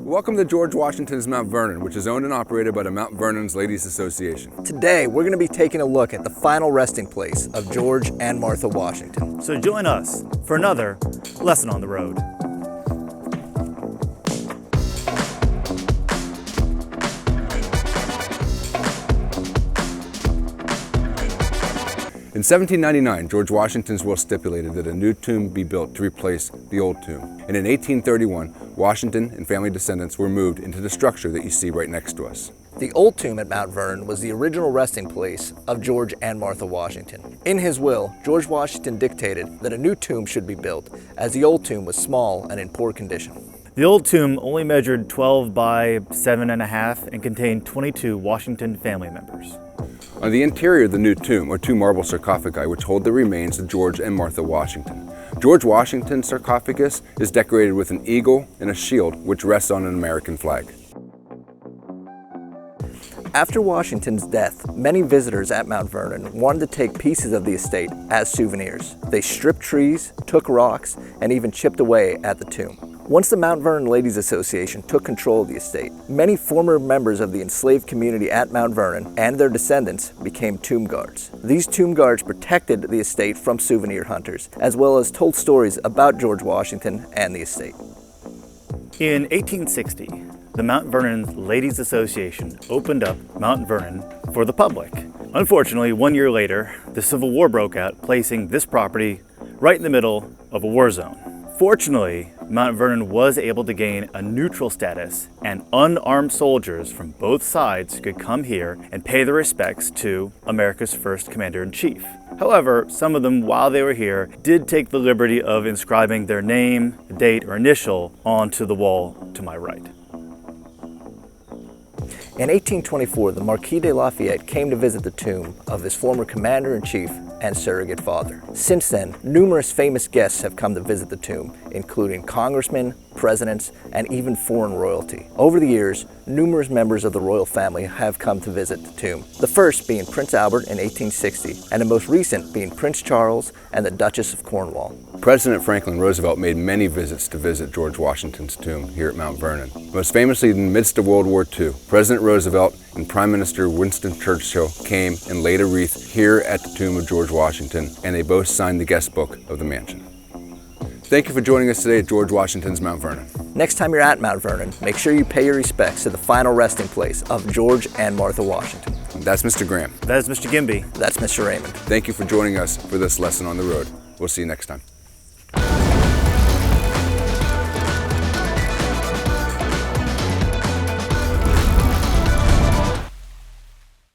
Welcome to George Washington's Mount Vernon, which is owned and operated by the Mount Vernon's Ladies Association. Today, we're going to be taking a look at the final resting place of George and Martha Washington. So join us for another lesson on the road. In 1799, George Washington's will stipulated that a new tomb be built to replace the old tomb. And in 1831, Washington and family descendants were moved into the structure that you see right next to us. The old tomb at Mount Vernon was the original resting place of George and Martha Washington. In his will, George Washington dictated that a new tomb should be built, as the old tomb was small and in poor condition. The old tomb only measured 12 by 7.5 and contained 22 Washington family members. On the interior of the new tomb are two marble sarcophagi which hold the remains of George and Martha Washington. George Washington's sarcophagus is decorated with an eagle and a shield which rests on an American flag. After Washington's death, many visitors at Mount Vernon wanted to take pieces of the estate as souvenirs. They stripped trees, took rocks, and even chipped away at the tomb. Once the Mount Vernon Ladies Association took control of the estate, many former members of the enslaved community at Mount Vernon and their descendants became tomb guards. These tomb guards protected the estate from souvenir hunters, as well as told stories about George Washington and the estate. In 1860, the Mount Vernon Ladies Association opened up Mount Vernon for the public. Unfortunately, 1 year later, the Civil War broke out, placing this property right in the middle of a war zone. Fortunately, Mount Vernon was able to gain a neutral status, and unarmed soldiers from both sides could come here and pay their respects to America's first commander-in-chief. However, some of them, while they were here, did take the liberty of inscribing their name, date, or initial onto the wall to my right. In 1824, the Marquis de Lafayette came to visit the tomb of his former commander-in-chief and surrogate father. Since then, numerous famous guests have come to visit the tomb, including congressmen, presidents, and even foreign royalty. Over the years, numerous members of the royal family have come to visit the tomb, the first being Prince Albert in 1860, and the most recent being Prince Charles and the Duchess of Cornwall. President Franklin Roosevelt made many visits to visit George Washington's tomb here at Mount Vernon. Most famously, in the midst of World War II, President Roosevelt and Prime Minister Winston Churchill came and laid a wreath here at the tomb of George Washington, and they both signed the guest book of the mansion. Thank you for joining us today at George Washington's Mount Vernon. Next time you're at Mount Vernon, make sure you pay your respects to the final resting place of George and Martha Washington. That's Mr. Graham. That is Mr. Gimbi. That's Mr. Raymond. Thank you for joining us for this lesson on the road. We'll see you next time.